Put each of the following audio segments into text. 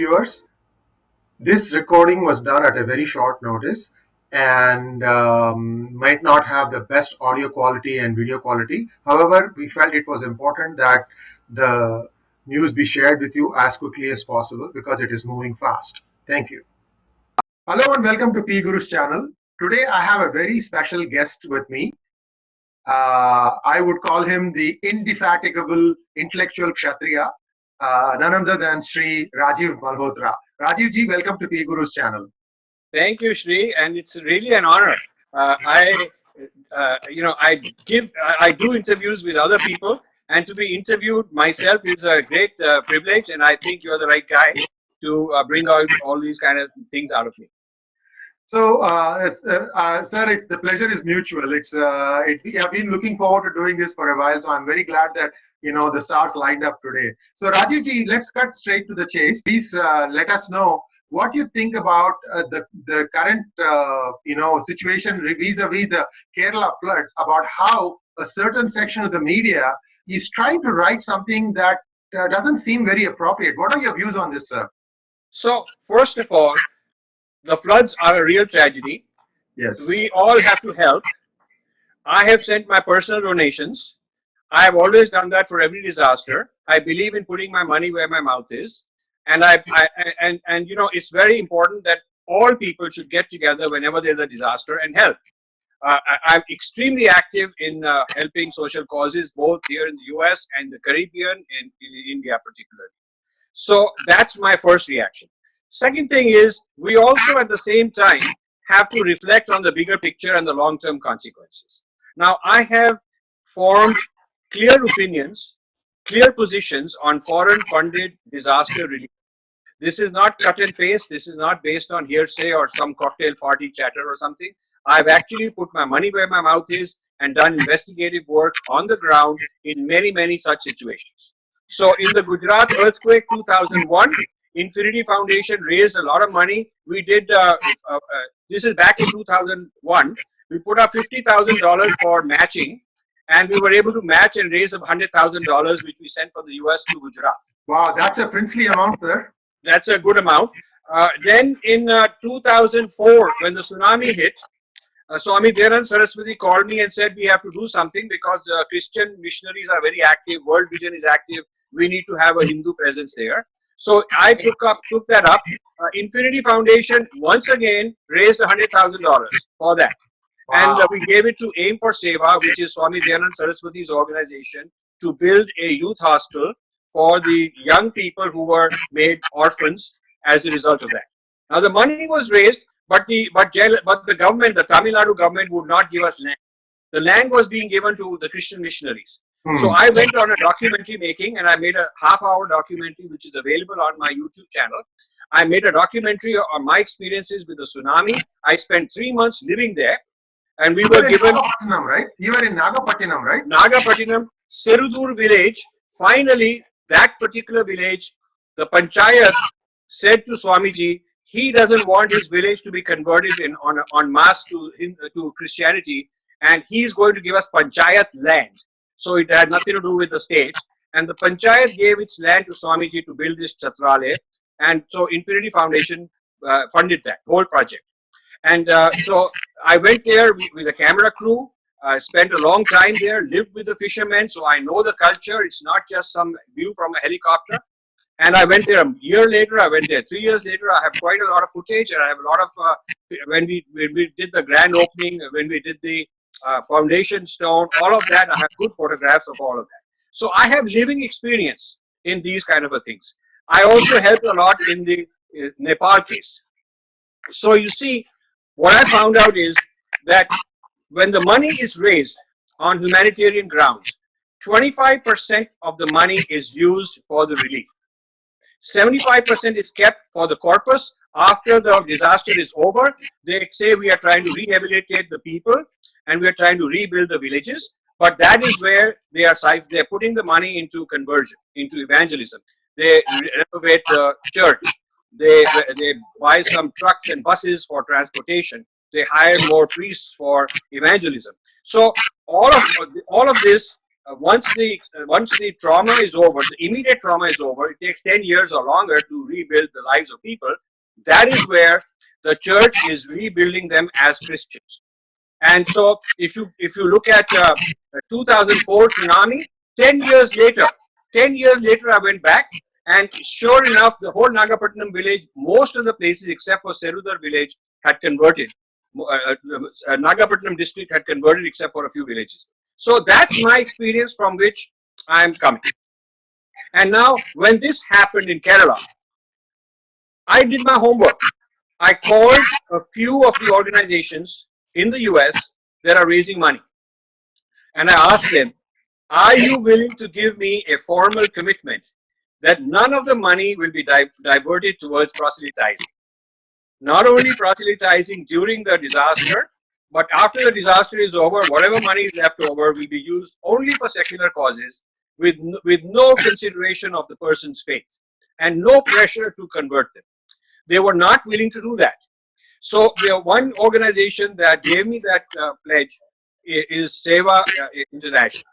viewers. This recording was done at a very short notice and might not have the best audio quality and video quality. However, we felt it was important that the news be shared with you as quickly as possible because it is moving fast. Thank you. Hello and welcome to PGurus channel. Today I have a very special guest with me. I would call him the indefatigable intellectual Kshatriya, none other than Sri Rajiv Malhotra. Rajiv ji, welcome to PGurus channel. Thank you, Shri, and it's really an honor. I do interviews with other people, and to be interviewed myself is a great privilege, and I think you're the right guy to bring out all these kind of things out of me. So, sir, the pleasure is mutual. We have been looking forward to doing this for a while, so I'm very glad that the stars lined up today. So, Rajiv ji, let's cut straight to the chase. Please let us know what you think about the current situation vis-a-vis the Kerala floods. About how a certain section of the media is trying to write something that doesn't seem very appropriate. What are your views on this, sir? So, first of all, the floods are a real tragedy. Yes. We all have to help. I have sent my personal donations. I have always done that for every disaster. I believe in putting my money where my mouth is. And it's very important that all people should get together whenever there's a disaster and help. I'm extremely active in helping social causes, both here in the US and the Caribbean and in India particularly. So that's my first reaction. Second thing is, we also at the same time have to reflect on the bigger picture and the long-term consequences. Now, I have formed clear opinions, clear positions on foreign-funded disaster relief. This is not cut and paste. This is not based on hearsay or some cocktail party chatter or something. I've actually put my money where my mouth is and done investigative work on the ground in many, many such situations. So in the Gujarat earthquake 2001, Infinity Foundation raised a lot of money. We did, this is back in 2001, we put up $50,000 for matching, and we were able to match and raise $100,000, which we sent from the US to Gujarat. Wow, that's a princely amount, sir. That's a good amount. Then in 2004, when the tsunami hit, Swami Dayanand Saraswati called me and said, we have to do something because Christian missionaries are very active, World Vision is active, we need to have a Hindu presence there. So I took that up. Infinity Foundation once again raised $100,000 for that. Wow. And we gave it to Aim for Seva, which is Swami Dayanand Saraswati's organization, to build a youth hostel for the young people who were made orphans as a result of that. Now the money was raised, but the government, the Tamil Nadu government, would not give us land. The land was being given to the Christian missionaries. So I went on a documentary making, and I made a half-hour documentary which is available on my YouTube channel. I made a documentary on my experiences with the tsunami. I spent 3 months living there, and we were given. Nagapattinam, right? You were in Nagapattinam, right? Nagapattinam, Serudur village. Finally, that particular village, the panchayat said to Swamiji, he doesn't want his village to be converted en masse to Christianity, and he's going to give us panchayat land. So it had nothing to do with the state. And the panchayat gave its land to Swamiji to build this chatrale. And so Infinity Foundation funded that whole project. And so I went there with a camera crew, spent a long time there, lived with the fishermen. So I know the culture. It's not just some view from a helicopter. And I went there a year later. I went there 3 years later. I have quite a lot of footage. And I have a lot of, when we did the grand opening, when we did the foundation stone, all of that, I have good photographs of all of that. So I have living experience in these kind of things. I also helped a lot in the Nepal case. So you see, what I found out is that when the money is raised on humanitarian grounds, 25% of the money is used for the relief. 75% is kept for the corpus. After the disaster is over, they say we are trying to rehabilitate the people and we are trying to rebuild the villages. But that is where they're putting the money into conversion, into evangelism. They renovate the church. They buy some trucks and buses for transportation. They hire more priests for evangelism. So all of this once the trauma is over, the immediate trauma is over, it takes 10 years or longer to rebuild the lives of people. That is where the church is rebuilding them as Christians. And so if you look at 2004 tsunami, 10 years later, 10 years later, I went back, and sure enough, the whole Nagapattinam village, most of the places except for Serudar village had converted. Nagapattinam district had converted except for a few villages. So that's my experience from which I'm coming. And now, when this happened in Kerala, I did my homework. I called a few of the organizations in the US that are raising money, and I asked them, are you willing to give me a formal commitment that none of the money will be diverted towards proselytizing? Not only proselytizing during the disaster, but after the disaster is over, whatever money is left over will be used only for secular causes, with no consideration of the person's faith and no pressure to convert them. They were not willing to do that. So the one organization that gave me that pledge is Seva International.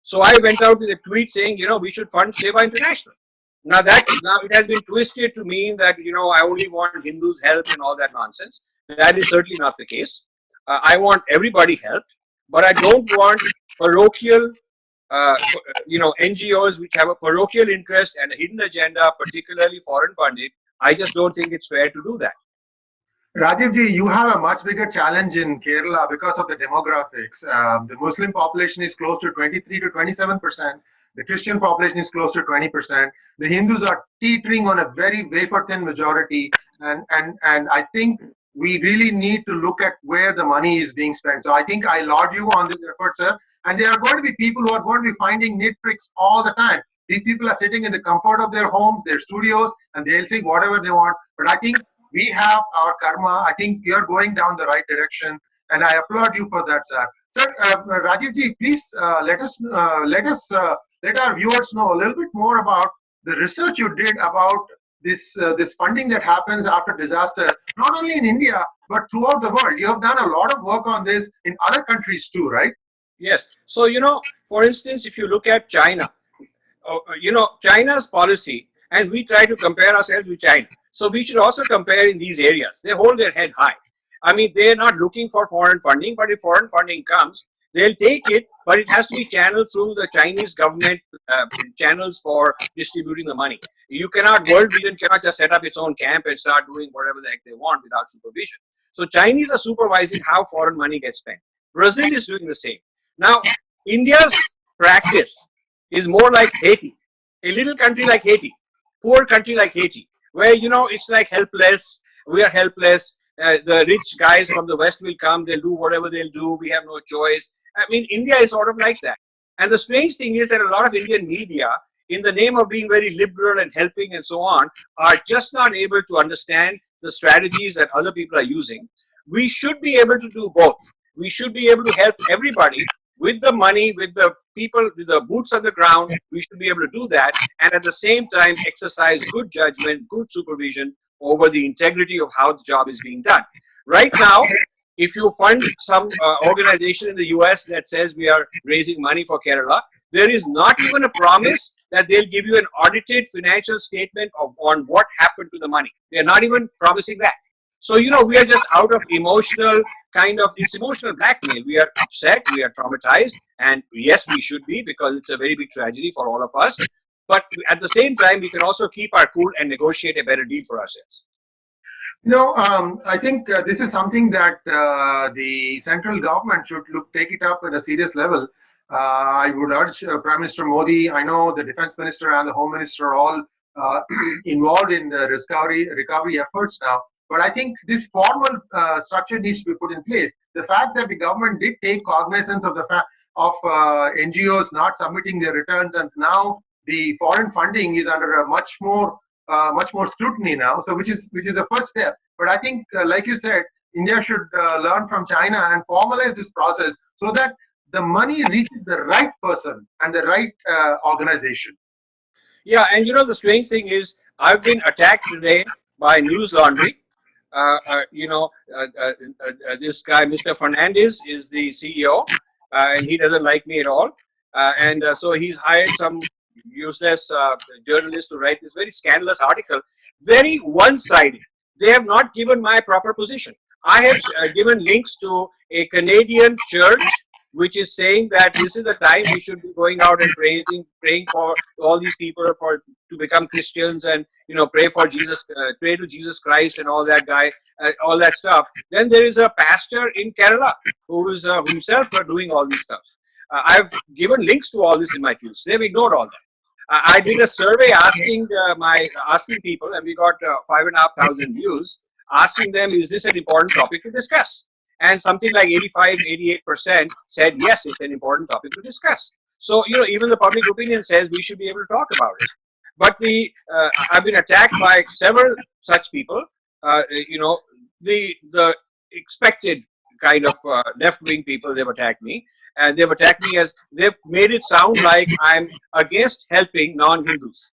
So I went out with a tweet saying, we should fund Seva International. Now it has been twisted to mean that I only want Hindus help and all that nonsense. That is certainly not the case. I want everybody helped, but I don't want parochial, NGOs which have a parochial interest and a hidden agenda, particularly foreign funded. I just don't think it's fair to do that. Rajivji, you have a much bigger challenge in Kerala because of the demographics. The Muslim population is close to 23 to 27%. The Christian population is close to 20%. The Hindus are teetering on a very wafer-thin majority. And I think we really need to look at where the money is being spent. So I think I laud you on this effort, sir. And there are going to be people who are going to be finding nitpicks all the time. These people are sitting in the comfort of their homes, their studios, and they'll say whatever they want. But I think we have our karma. I think we are going down the right direction, and I applaud you for that, sir. Sir, Rajivji, please let our viewers know a little bit more about the research you did about this funding that happens after disaster, not only in India but throughout the world. You have done a lot of work on this in other countries too, right? Yes. So, for instance, if you look at China, China's policy, and we try to compare ourselves with China. So we should also compare in these areas. They hold their head high. I mean, they're not looking for foreign funding, but if foreign funding comes, they'll take it, but it has to be channeled through the Chinese government channels for distributing the money. World Vision cannot just set up its own camp and start doing whatever the heck they want without supervision. So Chinese are supervising how foreign money gets spent. Brazil is doing the same. Now, India's practice is more like Haiti, a little country like Haiti, poor country like Haiti, where, it's like helpless. We are helpless. The rich guys from the West will come. They'll do whatever they'll do. We have no choice. I mean, India is sort of like that. And the strange thing is that a lot of Indian media, in the name of being very liberal and helping and so on, are just not able to understand the strategies that other people are using. We should be able to do both. We should be able to help everybody with the money, with the people, with the boots on the ground. We should be able to do that, and at the same time exercise good judgment, good supervision over the integrity of how the job is being done. Right now, if you fund some organization in the US that says we are raising money for Kerala, there is not even a promise that they'll give you an audited financial statement on what happened to the money. They're not even promising that. So, we are just out of it's emotional blackmail. We are upset, we are traumatized, and yes, we should be, because it's a very big tragedy for all of us. But at the same time, we can also keep our cool and negotiate a better deal for ourselves. I think this is something that the central government should take it up at a serious level. I would urge Prime Minister Modi. I know the Defense Minister and the Home Minister are all involved in the recovery efforts now. But I think this formal structure needs to be put in place. The fact that the government did take cognizance of the fact of NGOs not submitting their returns, and now the foreign funding is under a much more scrutiny now. So which is the first step. But I think, like you said, India should learn from China and formalize this process so that the money reaches the right person and the right organization. Yeah, and the strange thing is, I've been attacked today by News Laundry. This guy, Mr. Fernandez, is the CEO, and he doesn't like me at all. And so he's hired some useless journalist to write this very scandalous article, very one-sided. They have not given my proper position. I have given links to a Canadian church which is saying that this is the time we should be going out and praying for all these people for to become Christians, and pray for Jesus, pray to Jesus Christ and all that all that stuff. Then there is a pastor in Kerala who is himself doing all these stuff. I've given links to all this in my tweets. They've ignored all that. I did a survey asking people, and we got 5,500 views, asking them, is this an important topic to discuss? And something like 85, 88% said yes, it's an important topic to discuss. So even the public opinion says we should be able to talk about it. But I've been attacked by several such people. The expected kind of left-wing people, they've attacked me. And they've attacked me as they've made it sound like I'm against helping non-Hindus.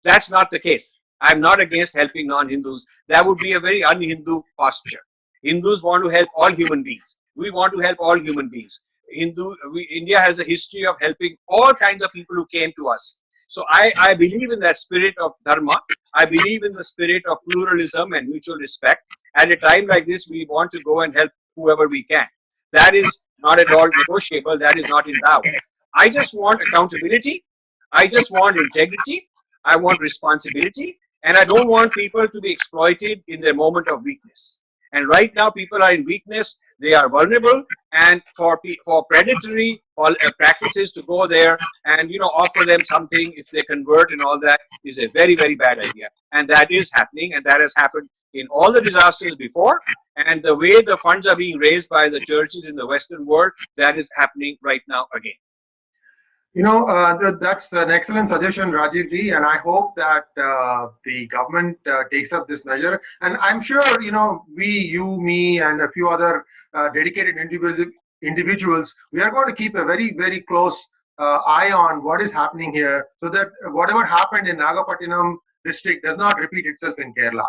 That's not the case. I'm not against helping non-Hindus. That would be a very un-Hindu posture. Hindus want to help all human beings. We want to help all human beings. India has a history of helping all kinds of people who came to us. So I believe in that spirit of dharma. I believe in the spirit of pluralism and mutual respect. At a time like this, we want to go and help whoever we can. That is not at all negotiable. That is not in doubt. I just want accountability. I just want integrity. I want responsibility. And I don't want people to be exploited in their moment of weakness. And right now, people are in weakness. They are vulnerable. And for predatory practices to go there and offer them something if they convert and all that is a very, very bad idea. And that is happening. And that has happened in all the disasters before. And the way the funds are being raised by the churches in the Western world, that is happening right now again. That's an excellent suggestion, Rajiv ji, and I hope that the government takes up this measure. And I'm sure, you, me, and a few other dedicated individuals, we are going to keep a very, very close eye on what is happening here, so that whatever happened in Nagapattinam district does not repeat itself in Kerala.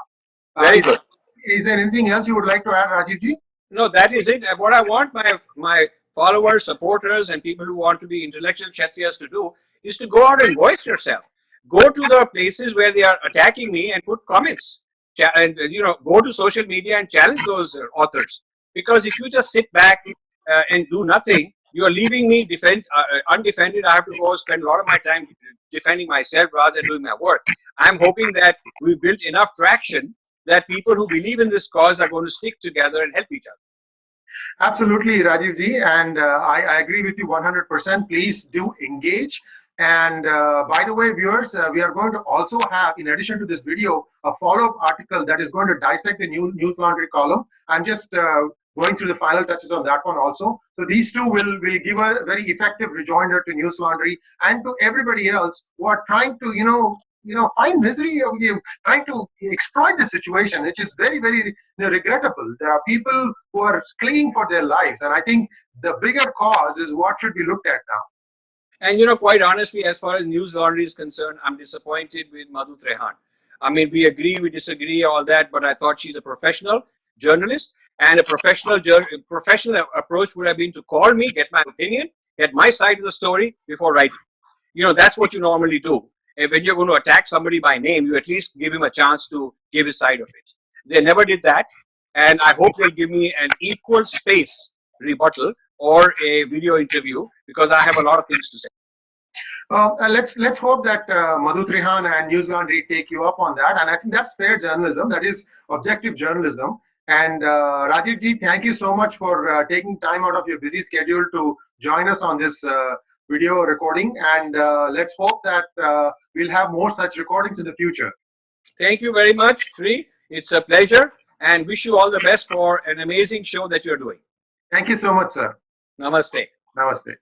Very good. Is there anything else you would like to add, Rajiv ji? No, that is it. What I want my followers, supporters, and people who want to be intellectual Kshatriyas to do is to go out and voice yourself. Go to the places where they are attacking me and put comments. And go to social media and challenge those authors. Because if you just sit back and do nothing, you are leaving me undefended. I have to go spend a lot of my time defending myself rather than doing my work. I'm hoping that we've built enough traction that people who believe in this cause are going to stick together and help each other. Absolutely, Rajiv ji, and I agree with you 100%. Please do engage. And by the way, viewers, we are going to also have, in addition to this video, a follow-up article that is going to dissect the new News Laundry column. I'm just going through the final touches on that one also. So these two will give a very effective rejoinder to News Laundry and to everybody else who are trying to, find misery, trying to exploit the situation, which is very, very regrettable. There are people who are clinging for their lives. And I think the bigger cause is what should be looked at now. And quite honestly, as far as News Laundry is concerned, I'm disappointed with Madhu Trehan. I mean, we agree, we disagree, all that, but I thought she's a professional journalist, and a professional approach would have been to call me, get my opinion, get my side of the story before writing. That's what you normally do. And when you're going to attack somebody by name, you at least give him a chance to give his side of it. They never did that, and I hope they'll give me an equal space rebuttal or a video interview, because I have a lot of things to say. Let's hope that Madhu Trehan and News Laundry take you up on that, and I think that's fair journalism. That is objective journalism. And Rajiv ji, thank you so much for taking time out of your busy schedule to join us on this video recording. And let's hope that we'll have more such recordings in the future. Thank you very much, Sri. It's a pleasure, and wish you all the best for an amazing show that you're doing. Thank you so much, sir. Namaste. Namaste.